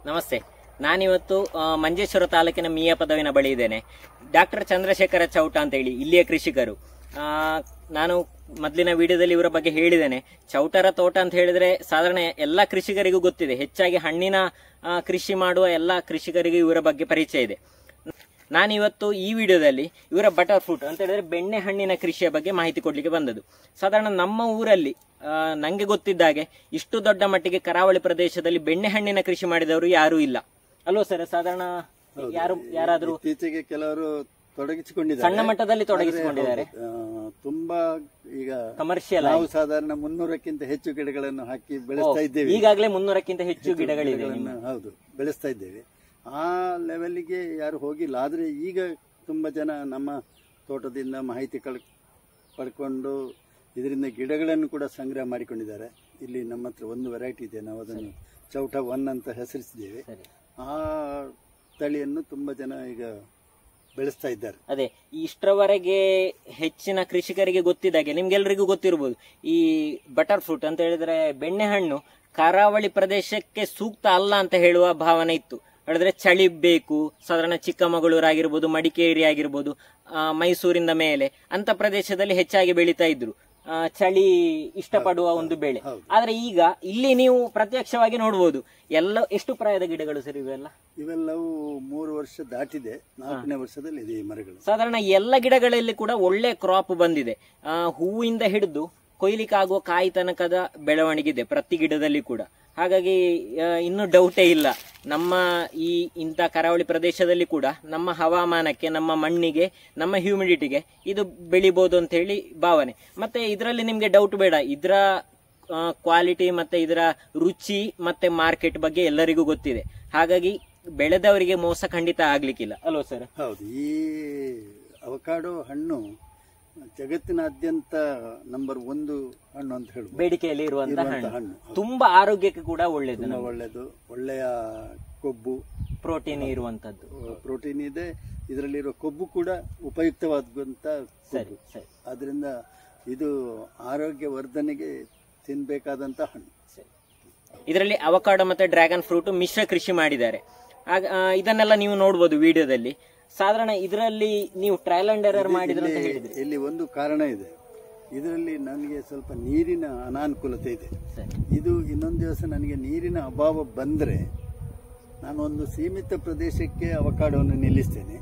ನಮಸ್ತೆ. ನಾನಿವತ್ತು ಮಂಜೇಶ್ವರ ತಾಲೂಕಿನ ಮಿಯಾ ಪದವಿನ ಬಳಿ ಇದ್ದೇನೆ. ಡಾಕ್ಟರ್ ಚಂದ್ರಶೇಖರ ಚೌಟ ಅಂತ ಹೇಳಿ ಇಲ್ಲಿಯ ಕೃಷಿಕರು. ನಾನು ಮೊದಲಿನ ವಿಡಿಯೋದಲ್ಲಿ ಇವರ ಬಗ್ಗೆ ಹೇಳಿದ್ದೇನೆ. ಚೌಟರ ತೋಟ ಅಂತ ಹೇಳಿದ್ರೆ ಸಾಧಾರಣ ಎಲ್ಲ ಕೃಷಿಕರಿಗೂ ಗೊತ್ತಿದೆ. ಹೆಚ್ಚಾಗಿ ಹಣ್ಣಿನ ಕೃಷಿ ಮಾಡುವ ಎಲ್ಲ ಕೃಷಿಕರಿಗೂ ಇವರ ಬಗ್ಗೆ ಪರಿಚಯ ಇದೆ. ನಾನಿವತ್ತು ಈ ವಿಡಿಯೋದಲ್ಲಿ ಇವರ ಬಟರ್ ಫ್ರೂಟ್ ಅಂತ ಹೇಳಿದ್ರೆ ಬೆಣ್ಣೆ ಹಣ್ಣಿನ ಕೃಷಿಯ ಬಗ್ಗೆ ಮಾಹಿತಿ ಕೊಡ್ಲಿಕ್ಕೆ ಬಂದದ್ದು. ಸಾಧಾರಣ ನಮ್ಮ ಊರಲ್ಲಿ ನಂಗೆ ಗೊತ್ತಿದ್ದಾಗೆ ಇಷ್ಟು ದೊಡ್ಡ ಮಟ್ಟಿಗೆ ಕರಾವಳಿ ಪ್ರದೇಶದಲ್ಲಿ ಬೆಣ್ಣೆ ಹಣ್ಣಿನ ಕೃಷಿ ಮಾಡಿದವರು ಯಾರೂ ಇಲ್ಲ ಅಲ್ವಾ ಸರ್? ಸಾಧಾರಣ ಯಾರಾದ್ರೂ ಇತ್ತೀಚೆಗೆ ಕೆಲವರು ತೊಡಗಿಸಿಕೊಂಡಿದ್ದಾರೆ, ಸಣ್ಣ ಮಟ್ಟದಲ್ಲಿ ತೊಡಗಿಸಿಕೊಂಡಿದ್ದಾರೆ. ತುಂಬಾ ಈಗ ಕಮರ್ಷಿಯಲ್ ನಾವು ಸಾಧಾರಣ 300ಕ್ಕಿಂತ ಹೆಚ್ಚು ಗಿಡಗಳನ್ನು ಹಾಕಿ ಬೆಳೆಸ್ತಾ ಇದ್ದೇವೆ. ಈಗಾಗಲೇ 300ಕ್ಕಿಂತ ಹೆಚ್ಚು ಗಿಡಗಳಿದೆ. ಹೌದು, ಬೆಳೆಸ್ತಾ ಇದ್ದೇವೆ. ಆ ಲೆವೆಲ್ಗೆ ಯಾರು ಹೋಗಿಲ್ಲ. ಆದರೆ ಈಗ ತುಂಬಾ ಜನ ನಮ್ಮ ತೋಟದಿಂದ ಮಾಹಿತಿ ಪಡ್ಕೊಂಡು ಇದರಿಂದ ಗಿಡಗಳನ್ನು ಕೂಡ ಸಂಗ್ರಹ ಮಾಡಿಕೊಂಡಿದ್ದಾರೆ. ಇಲ್ಲಿ ನಮ್ಮ ಹತ್ರ ಒಂದು ವೆರೈಟಿ ಇದೆ, ನಾವು ಅದನ್ನು ಚೌಟ 1 ಅಂತ ಹೆಸರಿಸಿದ್ದೇವೆ. ಆ ತಳಿಯನ್ನು ತುಂಬಾ ಜನ ಈಗ ಬೆಳೆಸ್ತಾ ಇದ್ದಾರೆ. ಅದೇ ಇಷ್ಟರವರೆಗೆ ಹೆಚ್ಚಿನ ಕೃಷಿಕರಿಗೆ ಗೊತ್ತಿದ್ದಾಗೆ ನಿಮ್ಗೆಲ್ರಿಗೂ ಗೊತ್ತಿರಬಹುದು, ಈ ಬಟರ್ ಫ್ರೂಟ್ ಅಂತ ಹೇಳಿದ್ರೆ ಬೆಣ್ಣೆ ಹಣ್ಣು ಕರಾವಳಿ ಪ್ರದೇಶಕ್ಕೆ ಸೂಕ್ತ ಅಲ್ಲ ಅಂತ ಹೇಳುವ ಭಾವನೆ ಇತ್ತು. ಹೇಳಿದ್ರೆ ಚಳಿ ಬೇಕು, ಸಾಧಾರಣ ಚಿಕ್ಕಮಗಳೂರು ಆಗಿರ್ಬೋದು, ಮಡಿಕೇರಿ ಆಗಿರ್ಬೋದು, ಮೈಸೂರಿಂದ ಮೇಲೆ ಅಂತ ಪ್ರದೇಶದಲ್ಲಿ ಹೆಚ್ಚಾಗಿ ಬೆಳೀತಾ ಇದ್ರು. ಚಳಿ ಇಷ್ಟಪಡುವ ಒಂದು ಬೆಳೆ. ಆದ್ರೆ ಈಗ ಇಲ್ಲಿ ನೀವು ಪ್ರತ್ಯಕ್ಷವಾಗಿ ನೋಡಬಹುದು. ಎಷ್ಟು ಪ್ರಾಯದ ಗಿಡಗಳು ಸರ್ ಇವೆಲ್ಲವೂ 3 ವರ್ಷ ದಾಟಿದೆ, 4ನೇ ವರ್ಷದಲ್ಲಿ ಇದೆ ಈ ಮರಗಳು. ಸಾಧಾರಣ ಎಲ್ಲ ಗಿಡಗಳಲ್ಲಿ ಕೂಡ ಒಳ್ಳೆ ಕ್ರಾಪ್ ಬಂದಿದೆ. ಹೂವಿಂದ ಹಿಡಿದು ಕೊಯ್ಲಿಕ್ಕಾಗುವ ಕಾಯಿ ತನಕದ ಬೆಳವಣಿಗೆ ಇದೆ ಪ್ರತಿ ಗಿಡದಲ್ಲಿ ಕೂಡ. ಹಾಗಾಗಿ ಇನ್ನೂ ಡೌಟೇ ಇಲ್ಲ, ನಮ್ಮ ಈ ಇಂಥ ಕರಾವಳಿ ಪ್ರದೇಶದಲ್ಲಿ ಕೂಡ ನಮ್ಮ ಹವಾಮಾನಕ್ಕೆ, ನಮ್ಮ ಮಣ್ಣಿಗೆ, ನಮ್ಮ ಹ್ಯೂಮಿಡಿಟಿಗೆ ಇದು ಬೆಳಿಬಹುದು ಅಂತ ಹೇಳಿ ಭಾವನೆ. ಮತ್ತೆ ಇದರಲ್ಲಿ ನಿಮ್ಗೆ ಡೌಟ್ ಬೇಡ, ಇದರ ಕ್ವಾಲಿಟಿ ಮತ್ತೆ ಇದರ ರುಚಿ ಮತ್ತೆ ಮಾರ್ಕೆಟ್ ಬಗ್ಗೆ ಎಲ್ಲರಿಗೂ ಗೊತ್ತಿದೆ. ಹಾಗಾಗಿ ಬೆಳೆದವರಿಗೆ ಮೋಸ ಖಂಡಿತ ಆಗ್ಲಿಕ್ಕಿಲ್ಲ ಅಲ್ವಾ ಸರ್? ಹೌದು, ಈ ಅವಕಾಡೋ ಹಣ್ಣು ಜಗತ್ತಿನಾದ್ಯಂತ ನಂಬರ್ 1 ಹಣ್ಣು ಅಂತ ಹೇಳಿ ಬೇಡಿಕೆಯಲ್ಲಿ ಇರುವಂತಹ ಹಣ್ಣು. ತುಂಬಾ ಆರೋಗ್ಯಕ್ಕೆ ಕೂಡ ಒಳ್ಳೆಯದು. ಒಳ್ಳೆಯ ಕೊಬ್ಬು, ಪ್ರೋಟೀನ್ ಇರುವಂತದ್ದು. ಪ್ರೋಟೀನ್ ಇದೆ ಇದರಲ್ಲಿರುವ ಕೊಬ್ಬು ಕೂಡ ಉಪಯುಕ್ತವಾದಂತ. ಆದ್ರಿಂದ ಇದು ಆರೋಗ್ಯ ವರ್ಧನೆಗೆ ತಿನ್ಬೇಕಾದಂತ ಹಣ್ಣು. ಇದರಲ್ಲಿ ಅವಕಾಡೋ ಮತ್ತೆ ಡ್ರ್ಯಾಗನ್ ಫ್ರೂಟ್ ಮಿಶ್ರ ಕೃಷಿ ಮಾಡಿದ್ದಾರೆ. ಇದನ್ನೆಲ್ಲ ನೀವು ನೋಡಬಹುದು ವಿಡಿಯೋದಲ್ಲಿ. ಸಾಧಾರಣ ಇದರಲ್ಲಿ ನೀವು ಟ್ರಯಲ್ ಅಂಡ್ ಎರರ್ ಮಾಡಿದ್ರೆ ಅಂತ ಹೇಳಿದ್ರಿ. ಇಲ್ಲಿ ಒಂದು ಕಾರಣ ಇದೆ, ಇದರಲ್ಲಿ ನನಗೆ ಸ್ವಲ್ಪ ನೀರಿನ ಅನಾನುಕೂಲತೆ ಇದೆ. ಇದು ಇನ್ನೊಂದು ದಿವಸ ನನಗೆ ನೀರಿನ ಅಭಾವ ಬಂದ್ರೆ ನಾನು ಒಂದು ಸೀಮಿತ ಪ್ರದೇಶಕ್ಕೆ ಅವಕಾಡೋವನ್ನು ನಿಲ್ಲಿಸ್ತೇನೆ,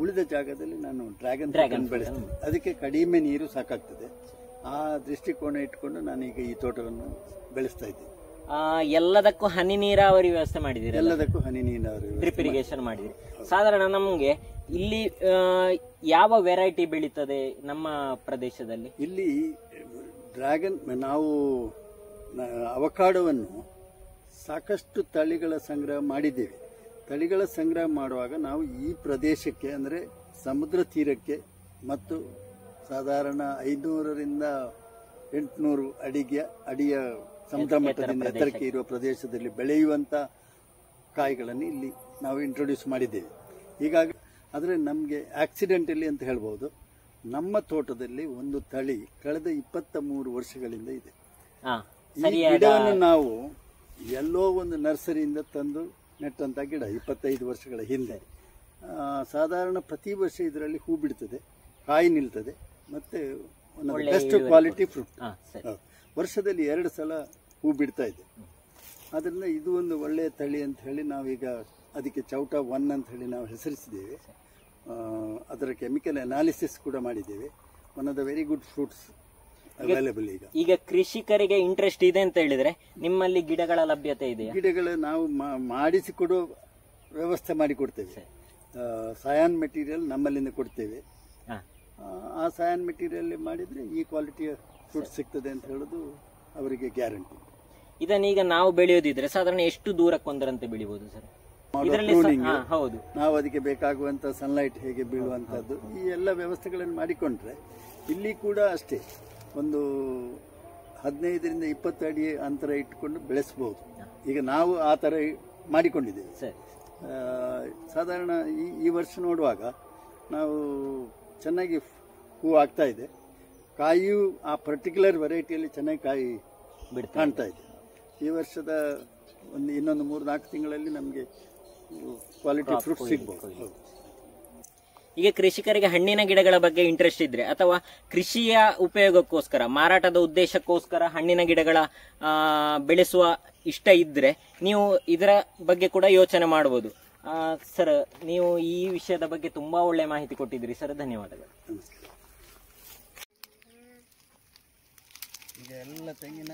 ಉಳಿದ ಜಾಗದಲ್ಲಿ ನಾನು ಡ್ರ್ಯಾಗನ್ ಬೆಳೆಸ್ತೇನೆ. ಅದಕ್ಕೆ ಕಡಿಮೆ ನೀರು ಸಾಕಾಗ್ತದೆ. ಆ ದೃಷ್ಟಿಕೋನ ಇಟ್ಕೊಂಡು ನಾನೀಗ ಈ ತೋಟವನ್ನು ಬೆಳೆಸ್ತಾ ಇದ್ದೇನೆ. ಎಲ್ಲದಕ್ಕೂ ಹನಿ ನೀರಾವರಿ ವ್ಯವಸ್ಥೆ ಮಾಡಿದಿರಿ? ಎಲ್ಲದಕ್ಕೂ ಹನಿ ನೀರಾವರಿ, ಡ್ರಿಪ್ ಇರಿಗೇಷನ್ ಮಾಡಿದಿರಿ. ಸಾಧಾರಣ ನಮಗೆ ಇಲ್ಲಿ ಯಾವ ವೆರೈಟಿ ಬೆಳೀತದೆ ನಮ್ಮ ಪ್ರದೇಶದಲ್ಲಿ? ಇಲ್ಲಿ ನಾವು ಅವಕಾಡೋವನ್ನು ಸಾಕಷ್ಟು ತಳಿಗಳ ಸಂಗ್ರಹ ಮಾಡಿದ್ದೇವೆ. ತಳಿಗಳ ಸಂಗ್ರಹ ಮಾಡುವಾಗ ನಾವು ಈ ಪ್ರದೇಶಕ್ಕೆ ಅಂದರೆ ಸಮುದ್ರ ತೀರಕ್ಕೆ ಮತ್ತು ಸಾಧಾರಣ 500ರಿಂದ 800 ಅಡಿಯ ಸಮುದ್ರ ಮಟ್ಟದಿಂದ ಎತ್ತರಕ್ಕೆ ಇರುವ ಪ್ರದೇಶದಲ್ಲಿ ಬೆಳೆಯುವಂತ ಕಾಯಿಗಳನ್ನು ಇಲ್ಲಿ ನಾವು ಇಂಟ್ರೊಡ್ಯೂಸ್ ಮಾಡಿದ್ದೇವೆ. ಹೀಗಾಗಿ ಆದರೆ ನಮಗೆ ಆಕ್ಸಿಡೆಂಟಲಿ ಅಂತ ಹೇಳ್ಬೋದು, ನಮ್ಮ ತೋಟದಲ್ಲಿ ಒಂದು ತಳಿ ಕಳೆದ 23 ವರ್ಷಗಳಿಂದ ಇದೆ. ಈ ಗಿಡವನ್ನು ನಾವು ಎಲ್ಲೋ ಒಂದು ನರ್ಸರಿಯಿಂದ ತಂದು ನೆಟ್ಟಂತ ಗಿಡ 25 ವರ್ಷಗಳ ಹಿಂದೆ. ಸಾಧಾರಣ ಪ್ರತಿ ವರ್ಷ ಇದರಲ್ಲಿ ಹೂ ಬಿಡ್ತದೆ, ಕಾಯಿ ನಿಲ್ತದೆ, ಮತ್ತೆ ಬೆಸ್ಟ್ ಕ್ವಾಲಿಟಿ ಫ್ರೂಟ್. ವರ್ಷದಲ್ಲಿ 2 ಸಲ ಹೂ ಬಿಡ್ತಾ ಇದೆ. ಆದ್ರಿಂದ ಇದು ಒಂದು ಒಳ್ಳೆಯ ತಳಿ ಅಂತ ಹೇಳಿ ನಾವೀಗ ಅದಕ್ಕೆ ಚೌಟ 1 ಅಂತ ಹೇಳಿ ನಾವು ಹೆಸರಿಸಿದ್ದೇವೆ. ಅದರ ಕೆಮಿಕಲ್ ಅನಾಲಿಸಿಸ್ ಕೂಡ ಮಾಡಿದ್ದೇವೆ. One of the very good fruits available. ಈಗ ಕೃಷಿಕರಿಗೆ ಇಂಟ್ರೆಸ್ಟ್ ಇದೆ ಅಂತ ಹೇಳಿದ್ರೆ ನಿಮ್ಮಲ್ಲಿ ಗಿಡಗಳ ಲಭ್ಯತೆ ಇದೆ? ಗಿಡಗಳು ನಾವು ಮಾಡಿಸಿಕೊಡುವ ವ್ಯವಸ್ಥೆ ಮಾಡಿಕೊಡ್ತೇವೆ. ಸಯಾನ್ ಮೆಟೀರಿಯಲ್ ನಮ್ಮಲ್ಲಿಂದ ಕೊಡ್ತೇವೆ. ಆ ಸಯಾನ್ ಮೆಟೀರಿಯಲ್ ಮಾಡಿದ್ರೆ ಈ ಕ್ವಾಲಿಟಿಯ ಫ್ರೂಟ್ ಸಿಗ್ತದೆ ಅಂತ ಹೇಳೋದು ಅವರಿಗೆ ಗ್ಯಾರಂಟಿ. ಇದನ್ನೀಗ ನಾವು ಬೆಳೆಯೋದಿದ್ರೆ ಸಾಧಾರಣ ಎಷ್ಟು ದೂರಕ್ಕೊಂದರಂತೆ ಬೆಳಿಬಹುದು ಸರ್? ಹೌದು, ನಾವು ಅದಕ್ಕೆ ಬೇಕಾಗುವಂತ ಸನ್ಲೈಟ್ ಹೇಗೆ ಬೀಳುವಂತದ್ದು ಈ ಎಲ್ಲ ವ್ಯವಸ್ಥೆಗಳನ್ನು ಮಾಡಿಕೊಂಡ್ರೆ ಇಲ್ಲಿ ಕೂಡ ಅಷ್ಟೇ ಒಂದು 15ರಿಂದ 20 ಅಡಿ ಅಂತರ ಇಟ್ಕೊಂಡು ಬೆಳೆಸಬಹುದು. ಈಗ ನಾವು ಆ ತರ ಮಾಡಿಕೊಂಡಿದ್ದೇವೆ. ಸಾಧಾರಣ ಈ ವರ್ಷ ನೋಡುವಾಗ ನಾವು ಚೆನ್ನಾಗಿ ಹೂ ಆಗ್ತಾ ಇದೆ. ಕಾಯಿಯು ಆ ಪರ್ಟಿಕ್ಯುಲರ್ ವೆರೈಟಿಯಲ್ಲಿ ಚೆನ್ನಾಗಿ ಕಾಯಿ ಕಾಣ್ತಾ ಇದೆ. ಈ ವರ್ಷದ ಇನ್ನೊಂದು 3-4 ತಿಂಗಳಲ್ಲಿ ನಮಗೆ ಕ್ವಾಲಿಟಿ ಫ್ರೂಟ್ ಸಿಗ್ಬೋದು. ಈಗ ಕೃಷಿಕರಿಗೆ ಹಣ್ಣಿನ ಗಿಡಗಳ ಬಗ್ಗೆ ಇಂಟ್ರೆಸ್ಟ್ ಇದ್ರೆ ಅಥವಾ ಕೃಷಿಯ ಉಪಯೋಗಕ್ಕೋಸ್ಕರ ಮಾರಾಟದ ಉದ್ದೇಶಕ್ಕೋಸ್ಕರ ಹಣ್ಣಿನ ಗಿಡಗಳ ಬೆಳೆಸುವ ಇಷ್ಟ ಇದ್ರೆ ನೀವು ಇದರ ಬಗ್ಗೆ ಕೂಡ ಯೋಚನೆ ಮಾಡಬಹುದು. ಸರ್, ನೀವು ಈ ವಿಷಯದ ಬಗ್ಗೆ ತುಂಬಾ ಒಳ್ಳೆ ಮಾಹಿತಿ ಕೊಟ್ಟಿದ್ದೀರಿ ಸರ್, ಧನ್ಯವಾದಗಳು. ಈಗ ಎಲ್ಲ ತೆಂಗಿನ